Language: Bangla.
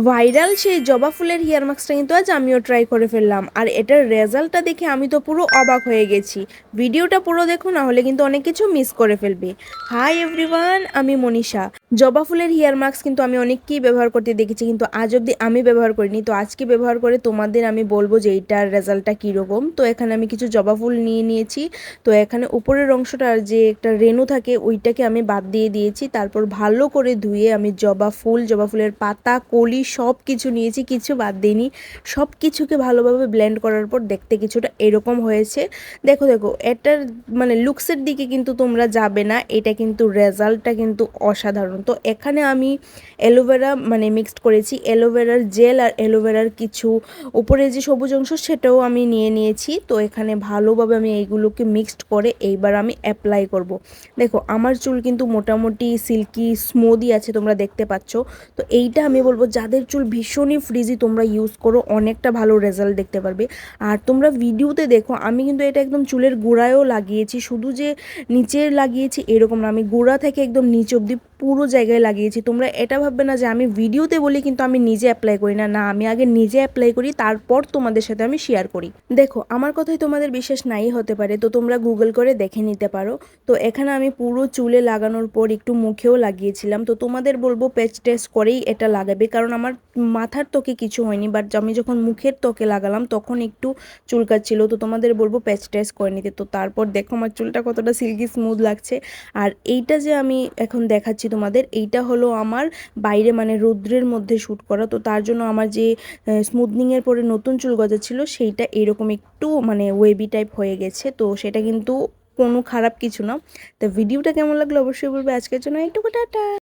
ভাইরাল সেই জবা ফুলের হেয়ার মাস্কটা কিন্তু আজ আমিও ট্রাই করে ফেললাম, আর এটার রেজাল্টটা দেখে আমি তো পুরো অবাক হয়ে গেছি। ভিডিওটা পুরো দেখো, না হলে কিন্তু অনেক কিছু মিস করে ফেলবে। হাই এভরিওয়ান, আমি মনীষা। জবা ফুলের হেয়ার মাস্ক কিন্তু আমি অনেককেই ব্যবহার করতে দেখেছি, কিন্তু আজ অবধি আমি ব্যবহার করিনি। তো আজকে ব্যবহার করে তোমাদের আমি বলবো যে এইটার রেজাল্টটা কীরকম। তো এখানে আমি কিছু জবা ফুল নিয়ে নিয়েছি। তো এখানে উপরের অংশটা যে একটা রেণু থাকে ওইটাকে আমি বাদ দিয়ে দিয়েছি। তারপর ভালো করে ধুয়ে আমি জবা ফুলের পাতা, কলি সব কিছু নিয়েছি, কিছু বাদ দিইনি। সব কিছুকে ভালোভাবে ব্লেন্ড করার পর দেখতে কিছুটা এরকম হয়েছে। দেখো দেখো, এটার মানে লুকসের দিকে কিন্তু তোমরা যাবে না, এটা কিন্তু রেজাল্টটা কিন্তু অসাধারণ। তো এখানে আমি অ্যালোভেরা মানে মিক্সড করেছি, অ্যালোভেরার জেল আর অ্যালোভেরার কিছু উপরে যে সবুজ অংশ সেটাও আমি নিয়ে নিয়েছি। তো এখানে ভালোভাবে আমি এইগুলোকে মিক্সড করে এইবার আমি অ্যাপ্লাই করব। দেখো আমার চুল কিন্তু মোটামুটি সিল্কি স্মুথই আছে, তোমরা দেখতে পাচ্ছ। তো এইটা আমি বলবো যাদের চুল ভীষণই ফ্রিজি তোমরা ইউজ করো, অনেকটা ভালো রেজাল্ট দেখতে পারবে। আর তোমরা ভিডিওতে দেখো আমি কিন্তু এটা একদম চুলের গোড়ায়ও লাগিয়েছি, শুধু যে নিচে লাগিয়েছি এরকম না, আমি গোড়া থেকে একদম নিচে অবধি পুরো জায়গায় লাগিয়েছি। তোমরা এটা ভাববে না যে আমি ভিডিওতে বলি কিন্তু আমি নিজে অ্যাপ্লাই করি না, না আমি আগে নিজে অ্যাপ্লাই করি তারপর তোমাদের সাথে আমি শেয়ার করি। দেখো আমার কথাই তোমাদের বিশ্বাস নাই হতে পারে, তো তোমরা গুগল করে দেখে নিতে পারো। তো এখানে আমি পুরো চুলে লাগানোর পর একটু মুখেও লাগিয়েছিলাম। তো তোমাদের বলবো প্যাচ টেস্ট করেই এটা লাগাবে, কারণ আমার মাথার ত্বকে কিছু হয়নি, বাট আমি যখন মুখের ত্বকে লাগালাম তখন একটু চুলকাচ্ছিল। তো তোমাদের বলবো প্যাচ টেস্ট করে নিতে। তো তারপর দেখো আমার চুলটা কতটা সিল্কি স্মুথ লাগছে। আর এইটা যে আমি এখন দেখাচ্ছি তোমাদের, এইটা হলো আমার বাইরে মানে রৌদ্রের মধ্যে শ্যুট করা। তো তার জন্য আমার যে স্মুথনিংয়ের পরে নতুন চুল গজাচ্ছিল সেইটা এরকম একটু মানে ওয়েবি টাইপ হয়ে গেছে। তো সেটা কিন্তু কোনো খারাপ কিছু না। তো ভিডিওটা কেমন লাগলো অবশ্যই বলবে। আজকের জন্য এইটুকু, টাটা।